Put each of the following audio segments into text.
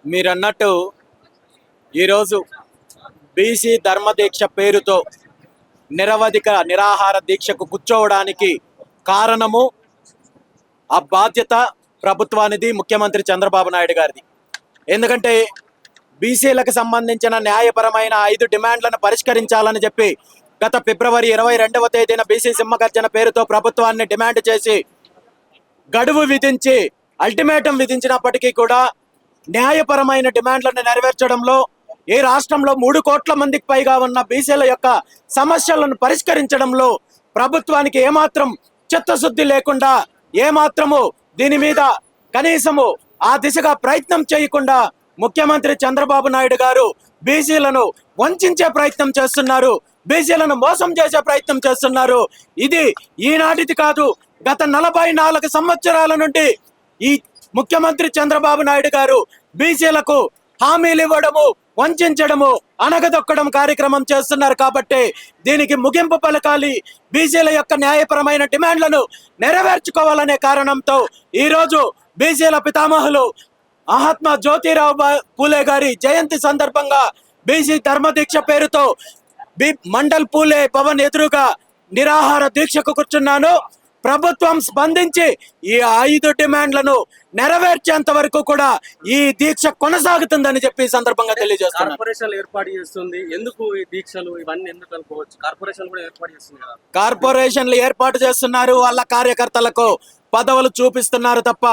మీరన్నట్టు ఈరోజు బీసీ ధర్మదీక్ష పేరుతో నిరవధిక నిరాహార దీక్షకు కూర్చోవడానికి కారణము ఆ బాధ్యత ప్రభుత్వానిది, ముఖ్యమంత్రి చంద్రబాబు నాయుడు గారిది. ఎందుకంటే బీసీలకు సంబంధించిన న్యాయపరమైన 5 డిమాండ్లను పరిష్కరించాలని చెప్పి గత ఫిబ్రవరి 22వ తేదీన బీసీ సింహగర్జన పేరుతో ప్రభుత్వాన్ని డిమాండ్ చేసి గడువు విధించి అల్టిమేటం విధించినప్పటికీ కూడా న్యాయపరమైన డిమాండ్లను నెరవేర్చడంలో ఈ రాష్ట్రంలో 3 కోట్ల మందికి పైగా ఉన్న బీసీల యొక్క సమస్యలను పరిష్కరించడంలో ప్రభుత్వానికి ఏమాత్రం చిత్తశుద్ధి లేకుండా, ఏమాత్రము దీని మీద కనీసము ఆ దిశగా ప్రయత్నం చేయకుండా ముఖ్యమంత్రి చంద్రబాబు నాయుడు గారు బీసీలను వంచే ప్రయత్నం చేస్తున్నారు, బీసీలను మోసం చేసే ప్రయత్నం చేస్తున్నారు. ఇది ఈనాటిది కాదు, గత 44 సంవత్సరాల నుండి ఈ ముఖ్యమంత్రి చంద్రబాబు నాయుడు గారు బీసీలకు హామీలు ఇవ్వడము, వంచడము, అనగదొక్కడం కార్యక్రమం చేస్తున్నారు. కాబట్టి దీనికి ముగింపు పలకాలి, బీసీల యొక్క న్యాయపరమైన డిమాండ్లను నెరవేర్చుకోవాలనే కారణంతో ఈరోజు బీసీల పితామహులు మహాత్మా జ్యోతిరావు పూలే గారి జయంతి సందర్భంగా బీసీ ధర్మదీక్ష పేరుతో మండల్ పూలే భవన్ ఎదురుగా నిరాహార దీక్షకు కూర్చున్నాను. ప్రభుత్వం స్పందించి ఈ 5 డిమాండ్లను నెరవేర్చేంత వరకు కూడా ఈ దీక్ష కొనసాగుతుందని చెప్పి సందర్భంగా తెలియజేస్తున్నారు. కార్పొరేషన్ ఏర్పాటు చేస్తుంది, ఎందుకు ఈ దీక్షలు ఇవన్నీ ఎందుకు అనుకోవచ్చు? కార్పొరేషన్ కూడా ఏర్పాటు చేస్తుంది కదా. కార్పొరేషన్లు ఏర్పాటు చేస్తున్నారు, వాళ్ళ కార్యకర్తలకు పదవులు చూపిస్తున్నారు తప్ప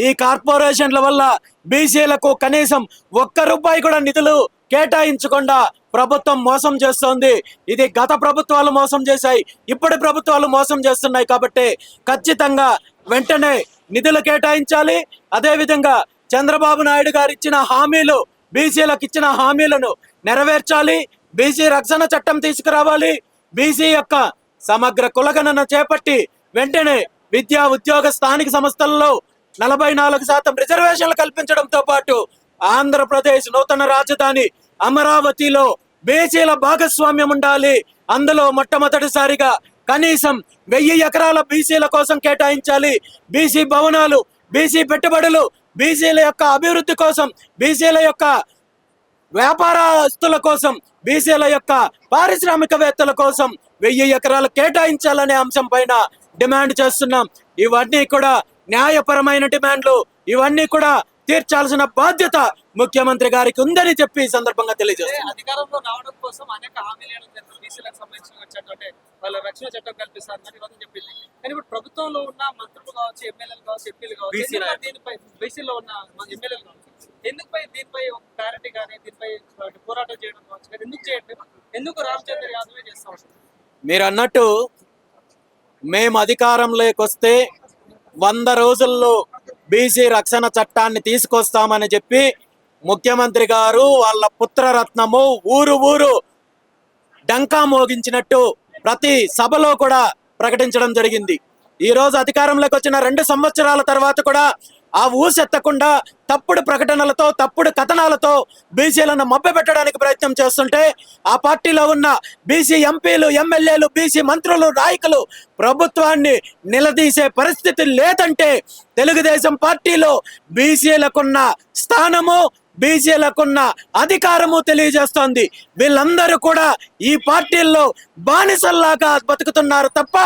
ఈ కార్పొరేషన్ల వల్ల బీసీలకు కనీసం ₹1 కూడా నిధులు కేటాయించకుండా ప్రభుత్వం మోసం చేస్తోంది. ఇది గత ప్రభుత్వాలు మోసం చేశాయి, ఇప్పటి ప్రభుత్వాలు మోసం చేస్తున్నాయి. కాబట్టి ఖచ్చితంగా వెంటనే నిధులు కేటాయించాలి. అదేవిధంగా చంద్రబాబు నాయుడు గారు ఇచ్చిన హామీలు, బీసీలకు ఇచ్చిన హామీలను నెరవేర్చాలి. బీసీ రక్షణ చట్టం తీసుకురావాలి. బీసీ యొక్క సమగ్ర కులగణన చేపట్టి వెంటనే విద్యా, ఉద్యోగ, స్థానిక సంస్థల్లో 44% రిజర్వేషన్లు కల్పించడంతో పాటు ఆంధ్రప్రదేశ్ నూతన రాజధాని అమరావతిలో బీసీల భాగస్వామ్యం ఉండాలి. అందులో మొట్టమొదటిసారిగా కనీసం 1000 ఎకరాల బీసీల కోసం కేటాయించాలి. బీసీ భవనాలు, బీసీ పెట్టుబడులు, బీసీల యొక్క అభివృద్ధి కోసం, బీసీల యొక్క వ్యాపారస్తుల కోసం, బీసీల యొక్క పారిశ్రామికవేత్తల కోసం 1000 ఎకరాలు కేటాయించాలనే అంశం పైన డిమాండ్ చేస్తున్నాం. ఇవన్నీ కూడా న్యాయపరమైన డిమాండ్లు, ఇవన్నీ కూడా తీర్చాల్సిన బాధ్యత ముఖ్యమంత్రి గారికి ఉందని చెప్పి ఈ సందర్భంగా తెలియజేస్తున్నారు. అధికారంలో రావడం కోసం అనేక హామీలు బీసీలకు సంబంధించిన వాళ్ళ రక్షణ చట్టం కల్పిస్తారని ఇవన్నీ చెప్పింది. కానీ ఇప్పుడు ప్రభుత్వంలో ఉన్న మంత్రులు కావచ్చు, ఎమ్మెల్యేలు కావచ్చు, ఎంపీలు కావచ్చు, దీనిపై బీసీలో ఉన్న ఎమ్మెల్యేలు కావచ్చు, ఎందుకుపై దీనిపై క్లారిటీ కానీ దీనిపై పోరాటం చేయడం కావచ్చు, ఎందుకు చేయండి, ఎందుకు రామచంద్ర యాదవే చేస్తా ఉంటారు? మీరు అన్నట్టు మేము అధికారంలోకి వస్తే 100 రోజుల్లో బీసీ రక్షణ చట్టాన్ని తీసుకొస్తామని చెప్పి ముఖ్యమంత్రి గారు వాళ్ళ పుత్రరత్నము ఊరు డంకా మోగించినట్టు ప్రతి సభలో కూడా ప్రకటించడం జరిగింది. ఈ రోజు అధికారంలోకి వచ్చిన 2 సంవత్సరాల తర్వాత కూడా ఆ ఊసెత్తకుండా తప్పుడు ప్రకటనలతో, తప్పుడు కథనాలతో బీసీలను మభ్యపెట్టడానికి ప్రయత్నం చేస్తుంటే ఆ పార్టీలో ఉన్న బీసీ ఎంపీలు, ఎమ్మెల్యేలు, బీసీ మంత్రులు, నాయకులు ప్రభుత్వాన్ని నిలదీసే పరిస్థితి లేదంటే తెలుగుదేశం పార్టీలో బీసీలకున్న స్థానము, బీసీలకున్న అధికారము తెలియజేస్తోంది. వీళ్ళందరూ కూడా ఈ పార్టీల్లో బానిసల్లాగా బతుకుతున్నారు తప్ప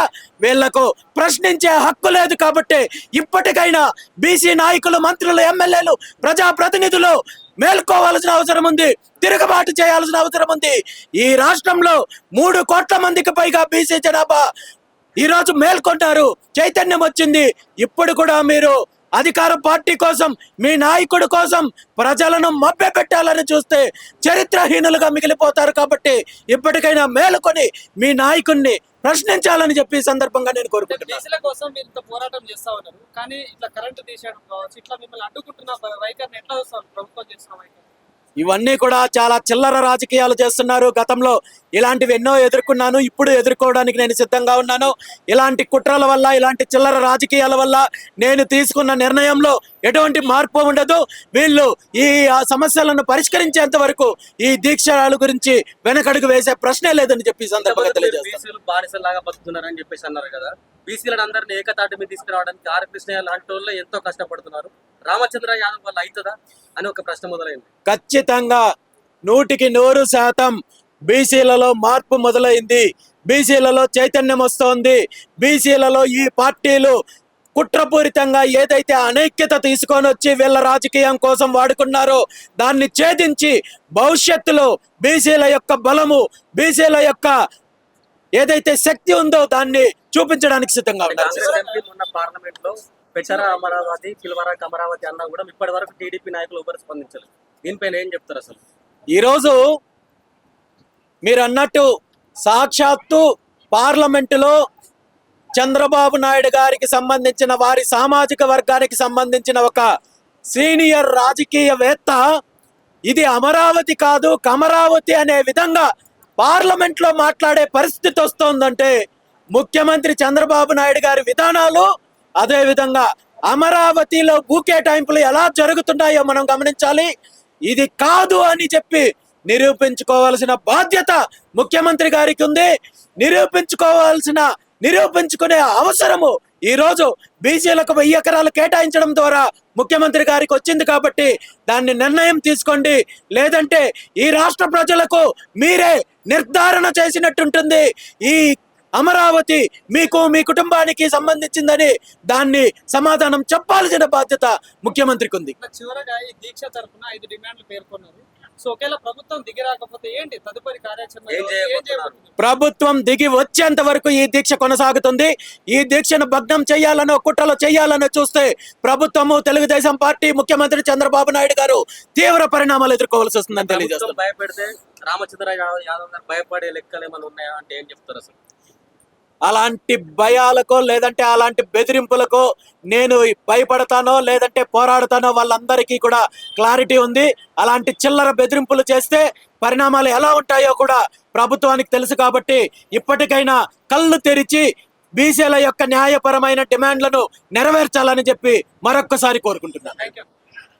వీళ్లకు ప్రశ్నించే హక్కు లేదు. కాబట్టి ఇప్పటికైనా బీసీ నాయకులు, మంత్రులు, ఎమ్మెల్యేలు, ప్రజాప్రతినిధులు మేల్కోవాల్సిన అవసరం ఉంది, తిరుగుబాటు చేయాల్సిన అవసరం ఉంది. ఈ రాష్ట్రంలో 3 కోట్ల మందికి పైగా బీసీ జనాభా ఈరోజు మేల్కొంటారు, చైతన్యం వచ్చింది. ఇప్పుడు కూడా మీరు అధికార పార్టీ కోసం, మీ నాయకుడి కోసం ప్రజలను మభ్యపెట్టాలని చూస్తే చరిత్రహీనులుగా మిగిలిపోతారు. కాబట్టి ఇప్పటికైనా మేలుకొని మీ నాయకుడిని ప్రశ్నించాలని చెప్పి సందర్భంగా నేను కోరుకుంటున్నాను. బీసీల కోసం మీరు ఇంత పోరాటం చేస్తా ఉన్నారు, కానీ ఇట్లా కరెంటు తీసేయడం కావచ్చు, ఇట్లా మిమ్మల్ని అడ్డుకుంటున్న వైఖరిని ఎట్లా చూస్తారు? ప్రభుత్వం చేస్తున్న వైఖరి ఇవన్నీ కూడా చాలా చిల్లర రాజకీయాలు చేస్తున్నారు. గతంలో ఇలాంటివి ఎన్నో ఎదుర్కొన్నాను, ఇప్పుడు ఎదుర్కోవడానికి నేను సిద్ధంగా ఉన్నాను. ఇలాంటి కుట్రల వల్ల, ఇలాంటి చిల్లర రాజకీయాల వల్ల నేను తీసుకున్న నిర్ణయంలో ఎటువంటి మార్పు ఉండదు. వీళ్ళు ఈ సమస్యలను పరిష్కరించేంత వరకు ఈ దీక్షల గురించి వెనకడుగు వేసే ప్రశ్నే లేదని చెప్పి సందర్భంగా తెలియజేస్తారు. బానిసలాగా బతుకుతున్నారని చెప్పేసి అన్నారు కదా, బీసీలను అందరినీ ఏకతాటి మీద తీసుకురావడానికి ఆర్ కృష్ణయ్య లాంటి వాళ్ళు ఎంతో కష్టపడుతున్నారు. రామచంద్ర యాదవ్ వల్ల అవుతుందా అని ఒక ప్రశ్న మొదలైంది. ఖచ్చితంగా 100% బీసీలలో మార్పు మొదలైంది. బీసీలలో చైతన్యం వస్తోంది. బీసీలలో ఈ పార్టీలు కుట్రపూరితంగా ఏదైతే అనైక్యత తీసుకొని వచ్చి వీళ్ళ రాజకీయం కోసం వాడుకున్నారో దాన్ని ఛేదించి భవిష్యత్తులో బీసీల యొక్క బలము, బీసీల యొక్క ఏదైతే శక్తి ఉందో దాన్ని చూపించడానికి సిద్ధంగా ఉన్నారు. కాంగ్రెస్ ఎంపీ మొన్న పార్లమెంట్ లో పెచర అమరావతి, పిల్వరాక్ అమరావతి అన్నా కూడా ఇప్పటి వరకు టీడీపీ నాయకులు ఎవరు స్పందించలేదు. దీనిపైన ఏం చెప్తారు అసలు? ఈరోజు మీరు అన్నట్టు సాక్షాత్తు పార్లమెంటులో చంద్రబాబు నాయుడు గారికి సంబంధించిన వారి సామాజిక వర్గానికి సంబంధించిన ఒక సీనియర్ రాజకీయవేత్త ఇది అమరావతి కాదు కమరావతి అనే విధంగా పార్లమెంట్లో మాట్లాడే పరిస్థితి వస్తోందంటే ముఖ్యమంత్రి చంద్రబాబు నాయుడు గారి విధానాలు, అదే విధంగా అమరావతిలో భూకేటాయింపులు ఎలా జరుగుతున్నాయో మనం గమనించాలి. ఇది కాదు అని చెప్పి నిరూపించుకోవాల్సిన బాధ్యత ముఖ్యమంత్రి గారికి ఉంది. నిరూపించుకునే అవసరము ఈ రోజు బీసీలకు 1000 ఎకరాలు కేటాయించడం ద్వారా ముఖ్యమంత్రి గారికి వచ్చింది. కాబట్టి దాన్ని నిర్ణయం తీసుకోండి, లేదంటే ఈ రాష్ట్ర ప్రజలకు మీరే నిర్ధారణ చేసినట్టుంటుంది. ఈ అమరావతి మీకు, మీ కుటుంబానికి సంబంధించిందని దాన్ని సమాధానం చెప్పాల్సిన బాధ్యత ముఖ్యమంత్రికి ఉంది. చివరగా ఈ దీక్ష తరఫున 5 డిమాండ్లు పేర్కొన్నారు. సో ఒకవేళ ప్రభుత్వం దిగి రాకపోతే ఏంటి తదుపరి కార్యాచరణ? ప్రభుత్వం దిగి వచ్చేంత వరకు ఈ దీక్ష కొనసాగుతుంది. ఈ దీక్షను భగ్నం చేయాలనో కుట్రలు చేయాలనో చూస్తే ప్రభుత్వము, తెలుగుదేశం పార్టీ, ముఖ్యమంత్రి చంద్రబాబు నాయుడు గారు తీవ్ర పరిణామాలు ఎదుర్కోవాల్సి వస్తుందని తెలియజేస్తారు. భయపెడితే రామచంద్ర యాదవ్ గారు భయపడే లెక్కలు ఏమైనా ఉన్నాయా అంటే ఏం చెప్తారు అసలు? అలాంటి భయాలకో లేదంటే అలాంటి బెదిరింపులకో నేను భయపడతానో లేదంటే పోరాడతానో వాళ్ళందరికీ కూడా క్లారిటీ ఉంది. అలాంటి చిల్లర బెదిరింపులు చేస్తే పరిణామాలు ఎలా ఉంటాయో కూడా ప్రభుత్వానికి తెలుసు. కాబట్టి ఇప్పటికైనా కళ్ళు తెరిచి బీసీల యొక్క న్యాయపరమైన డిమాండ్లను నెరవేర్చాలని చెప్పి మరొక్కసారి కోరుకుంటున్నాను. థాంక్యూ.